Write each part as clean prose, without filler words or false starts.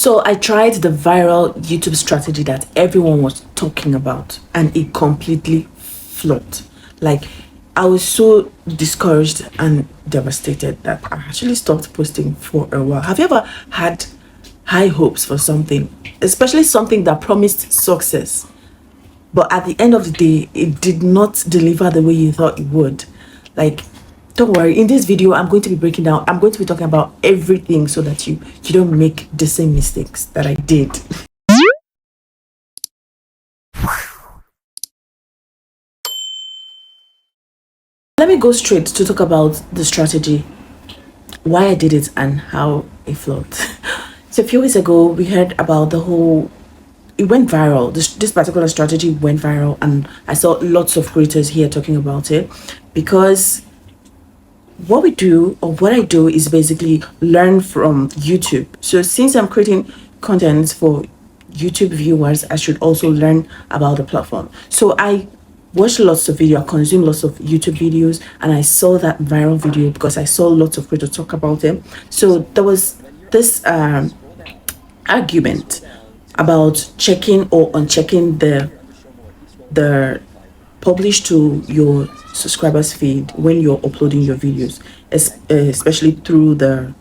So I tried the viral YouTube strategy that everyone was talking about, and it completely flopped. Like, I was so discouraged and devastated that I actually stopped posting for a while. Have you ever had high hopes for something, especially something that promised success, but at the end of the day, it did not deliver the way you thought it would? Like, don't worry, in this video I'm going to be breaking down, I'm going to be talking about everything so that you don't make the same mistakes that I did. Let me go straight to talk about the strategy, why I did it, and how it flopped. So a few weeks ago we heard about the whole, it went viral, this particular strategy went viral, and I saw lots of creators here talking about it, because what we do, or what I do, is basically learn from YouTube. So since I'm creating content for YouTube viewers, I should also learn about the platform. So I watched lots of video, I consumed lots of YouTube videos, and I saw that viral video because I saw lots of creators talk about it. So there was this argument about checking or unchecking the publish to your subscribers feed when you're uploading your videos, especially through the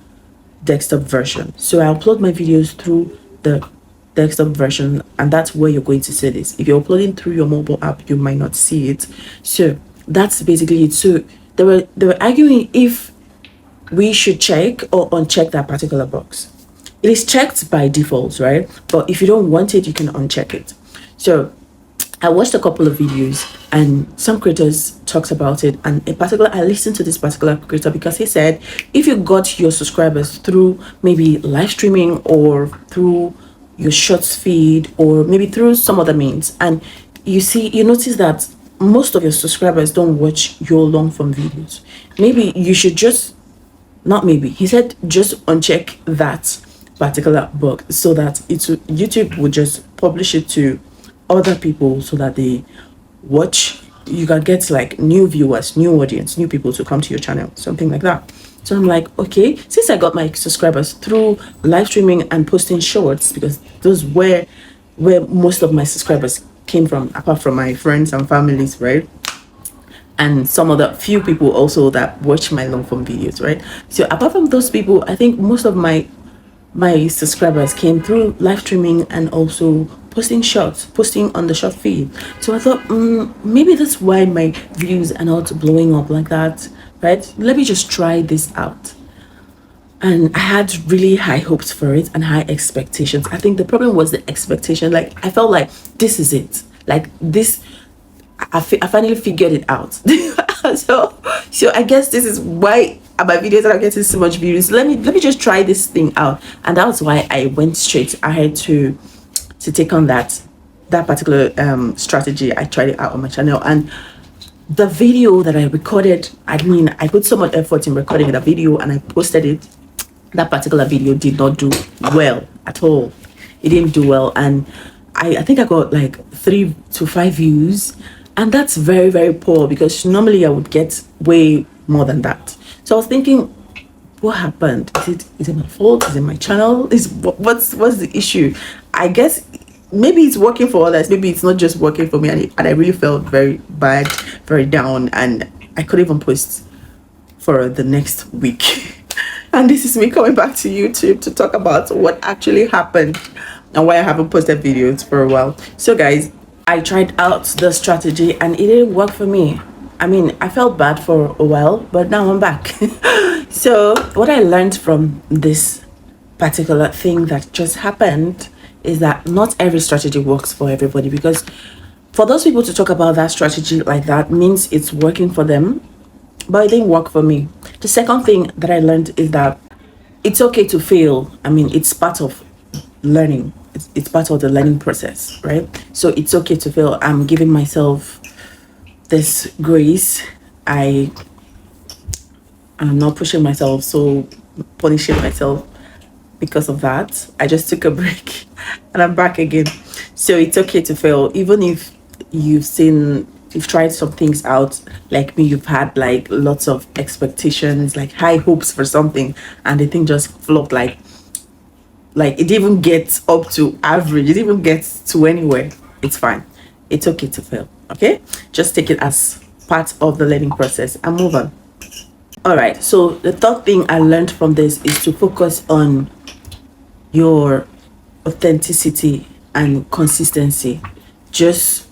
desktop version. So I upload my videos through the desktop version, and that's where you're going to see this. If you're uploading through your mobile app, you might not see it. So that's basically it. So they were arguing if we should check or uncheck that particular box. It is checked by default, right? But if you don't want it, you can uncheck it. So I watched a couple of videos and some creators talked about it, and I listened to this particular creator because he said if you got your subscribers through maybe live streaming or through your shorts feed or maybe through some other means, and you notice that most of your subscribers don't watch your long form videos, maybe you should just, not maybe, he said just uncheck that particular box so that YouTube would just publish it to other people so that they watch. You can get like new viewers, new audience, new people to come to your channel, something like that. So I'm like, okay, since I got my subscribers through live streaming and posting shorts, because those were where most of my subscribers came from, apart from my friends and families, right? And some of the few people also that watch my long form videos, right? So apart from those people, I think most of my subscribers came through live streaming and also posting on the short feed. So I thought, maybe that's why my views are not blowing up like that, right? Let me just try this out. And I had really high hopes for it and high expectations. I think the problem was the expectation. Like, I felt like this is it. Like this, I finally figured it out. so I guess this is why my videos are getting so much views. Let me just try this thing out, and that's why I went straight ahead to take on that particular strategy. I tried it out on my channel, and the video that I recorded, I mean, I put so much effort in recording the video and I posted it. That particular video did not do well at all. It didn't do well, and I think I got like 3 to 5 views, and that's very, very poor because normally I would get way more than that. So I was thinking, what happened? Is it my fault? Is it my channel? What's the issue? I guess maybe it's working for others, maybe it's not just working for me, and I really felt very bad, very down, and I couldn't even post for the next week. And this is me coming back to YouTube to talk about what actually happened and why I haven't posted videos for a while. So guys, I tried out the strategy and it didn't work for me. I mean, I felt bad for a while, but now I'm back. So what I learned from this particular thing that just happened is that not every strategy works for everybody, because for those people to talk about that strategy like that means it's working for them, but it didn't work for me. The second thing that I learned is that it's okay to fail. I mean, it's part of learning. It's part of the learning process, right? So it's okay to fail. I'm giving myself this grace. I'm not pushing myself, so punishing myself because of that. I just took a break and I'm back again. So it's okay to fail, even if you've tried some things out. Like me, you've had like lots of expectations, like high hopes for something, and the thing just flopped. Like like it even gets up to average, it even gets to anywhere, it's fine. It's okay to fail. Okay, just take it as part of the learning process and move on. All right, so the third thing I learned from this is to focus on your authenticity and consistency. Just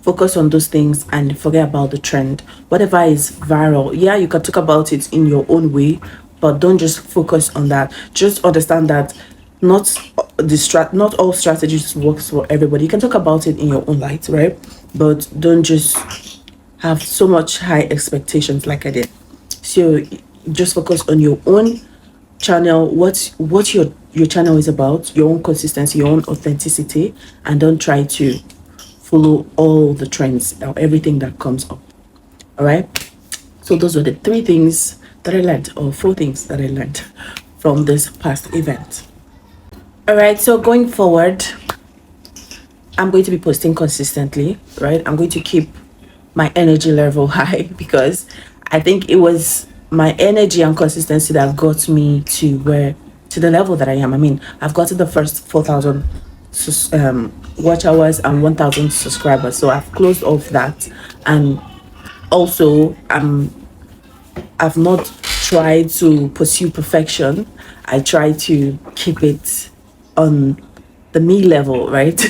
focus on those things and forget about the trend. Whatever is viral, yeah, you can talk about it in your own way, but don't just focus on that. Just understand that not not all strategies works for everybody. You can talk about it in your own light, right? But don't just have so much high expectations like I did. So just focus on your own channel, what your channel is about, your own consistency, your own authenticity, and don't try to follow all the trends or everything that comes up. All right, so those were the 3 things that I learned, or 4 things that I learned from this past event. All right, so going forward, I'm going to be posting consistently, right? I'm going to keep my energy level high, because I think it was my energy and consistency that got me to the level that I am. I mean, I've gotten the first 4,000 watch hours and 1,000 subscribers, so I've closed off that. And also, I've not tried to pursue perfection. I try to keep it on the me level, right?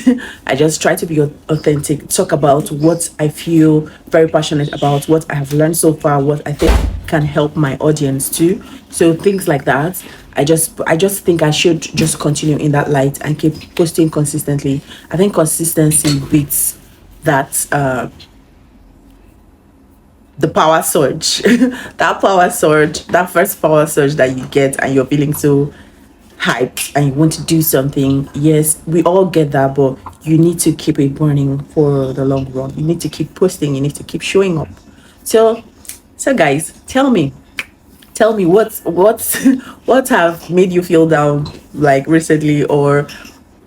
I just try to be authentic, talk about what I feel very passionate about, what I have learned so far, what I think can help my audience too. So things like that. I just think I should just continue in that light and keep posting consistently. I think consistency beats that the power surge. That power surge, that first power surge that you get and you're feeling so hyped and you want to do something. Yes, we all get that, but you need to keep it burning for the long run. You need to keep posting, you need to keep showing up. So guys, tell me what's what have made you feel down, like recently, or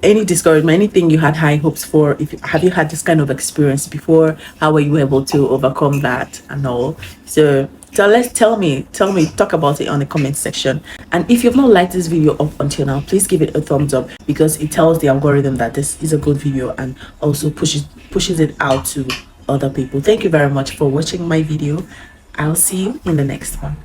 any discouragement, anything you had high hopes for. If have you had this kind of experience before? How were you able to overcome that and all? So let's tell me, talk about it on the comment section. And if you've not liked this video up until now, please give it a thumbs up, because it tells the algorithm that this is a good video and also pushes it out to other people. Thank you very much for watching my video. I'll see you in the next one.